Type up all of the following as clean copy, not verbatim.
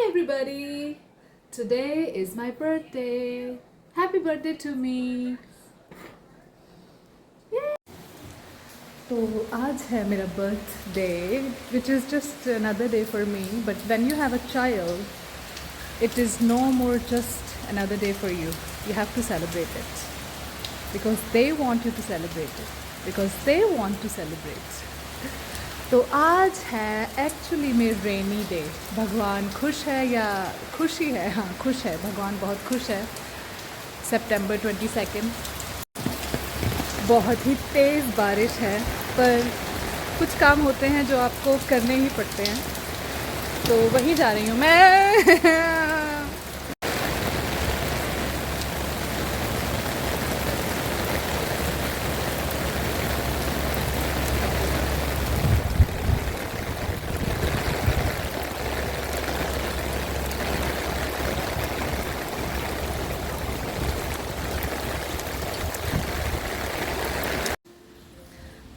everybody! Today is my birthday. Happy birthday to me. तो आज है मेरा birthday, which is just another day for me. But when you have a child, it is no more just another day for you. You have to celebrate it because they want you to celebrate it. Because they want to celebrate. तो आज है actually में rainy day. भगवान खुश है या खुशी है? हाँ, खुश है. भगवान बहुत खुश है. सितंबर 22 बहुत ही तेज़ बारिश है, पर कुछ काम होते हैं जो आपको करने ही पड़ते हैं, तो वहीं जा रही हूँ मैं.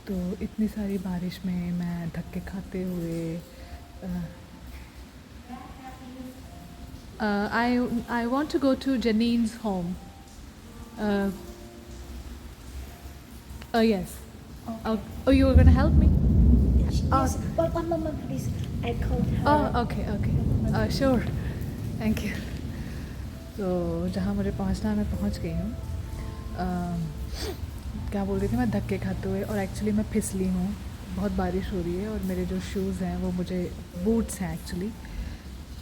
तो इतनी सारी बारिश में मैं धक्के खाते हुए I want to go to Janine's home. Yes. Oh, you were gonna help me? Yes. One moment, please. I called her. Oh, okay. Sure. Thank you. तो जहाँ मुझे पहुँचना है मैं पहुँच गई हूँ. क्या बोल रही थी मैं? धक्के खाते हुए, और एक्चुअली मैं फिसली हूँ. बहुत बारिश हो रही है और मेरे जो शूज़ हैं वो मुझे बूट्स हैं एक्चुअली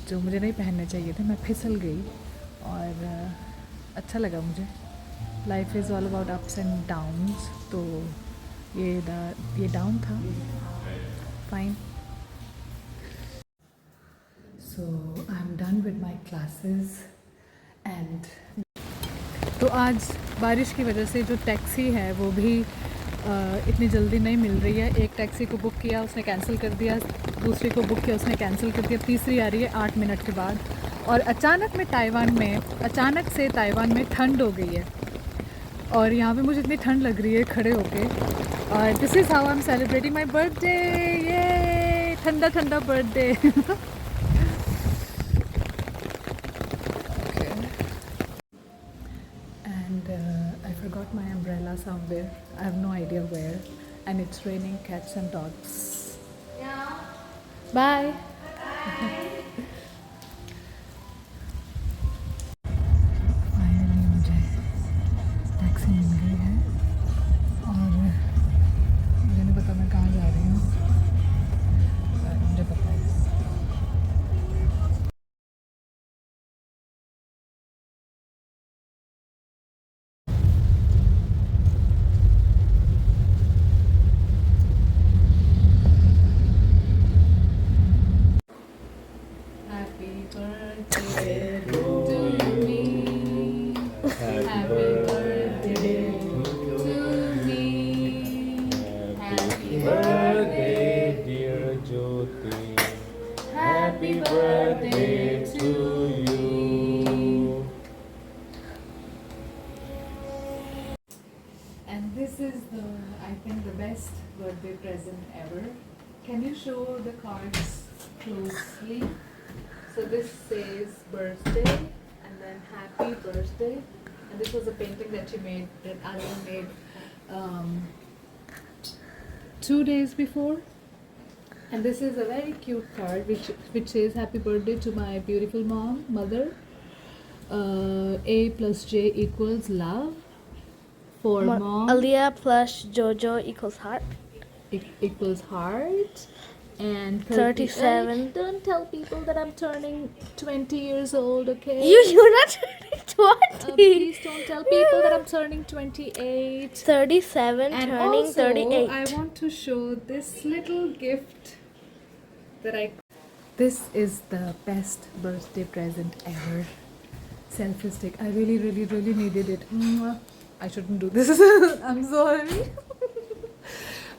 जो मुझे नहीं पहनने चाहिए थे. मैं फिसल गई और अच्छा लगा मुझे. Life is all about ups and downs. तो ये डाउन था. Fine. So I am done with my classes and तो आज बारिश की वजह से जो टैक्सी है वो भी इतनी जल्दी नहीं मिल रही है. एक टैक्सी को बुक किया, उसने कैंसिल कर दिया. दूसरी को बुक किया, उसने कैंसिल कर दिया. तीसरी आ रही है 8 मिनट के बाद. और अचानक से ताइवान में ठंड हो गई है और यहाँ पे मुझे इतनी ठंड लग रही है खड़े होके. और this is how I am celebrating my birthday. ये ठंडा ठंडा birthday. I forgot my umbrella somewhere. I have no idea where. And it's raining cats and dogs. Yeah. Bye. Finally मुझे टैक्सी मिल गई है और मुझे नहीं पता मैं कहाँ जा रही हूँ. मुझे पता है. Happy birthday to me. Happy birthday to me. Happy birthday, dear Jyoti. happy birthday to you. And this is I think, the best birthday present ever. Can you show the cards closely? So this says birthday and then happy birthday. And this was a painting that Alan made 2 days before. And this is a very cute card which says happy birthday to my beautiful mother. A plus J equals love. For mom. Aliyah plus Jojo equals heart. Equals heart. And 37. Don't tell people that I'm turning 20 years old, okay? You're not turning 20. Please don't tell people that I'm turning 28. 37 And turning also, 38. I want to show this little gift that This is the best birthday present ever. Selfie stick. I really, really, really needed it. Mwah. I shouldn't do this. I'm sorry.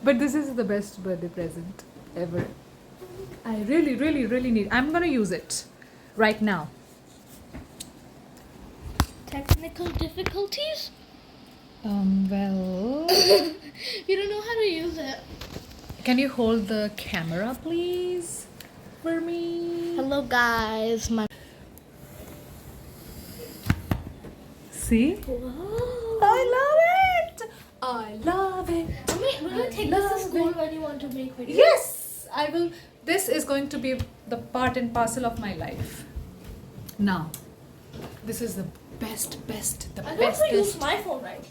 But this is the best birthday present ever. I really, really, really need. I'm gonna use it right now. Technical difficulties? Well, You don't know how to use it. can you hold the camera, please, for me? Hello guys, my See? I love it. I love it. will you take this to school when you want to make videos? Yes, I will. This is going to be the part and parcel of my life. Now, this is the best, the I best. don't use my phone right.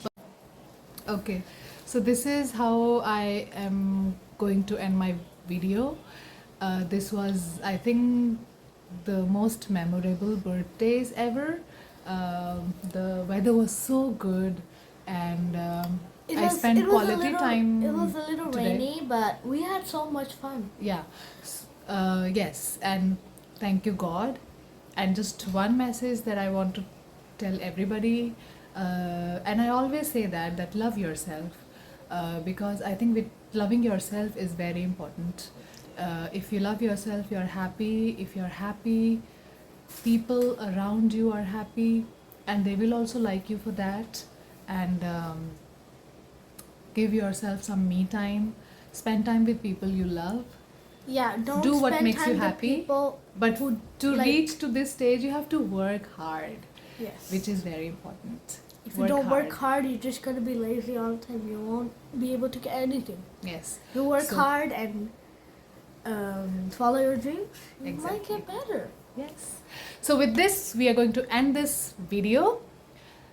Okay, so this is how I am going to end my video. This was, I think, the most memorable birthdays ever. The weather was so good, and I spent quality time. It was a little today. rainy, but we had so much fun. Yeah. Yes, and thank you, God. And just one message that I want to tell everybody, and I always say that love yourself, because I think with loving yourself is very important. If you love yourself, you're happy. If you're happy, people around you are happy, and they will also like you for that. And give yourself some me time. Spend time with people you love. Yeah, don't Do what spend makes time you with happy. people. But to like- reach to this stage, you have to work hard, Yes. which is very important. If you don't work hard, you're just gonna be lazy all the time. You won't be able to get anything. Yes. You work So- hard and follow your dreams. You might Exactly. get better. Yes. So with this, we are going to end this video.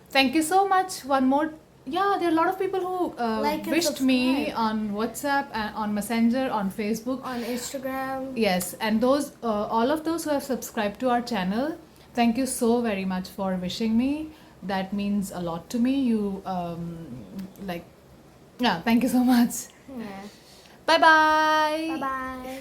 Thank you so much. One more. Yeah, there are a lot of people who Like and wished me subscribe. on WhatsApp, and on Messenger, on Facebook. On Instagram. Yes, and those all of those who have subscribed to our channel, thank you so very much for wishing me. That means a lot to me. You yeah, thank you so much. Yeah. Bye bye. Bye bye.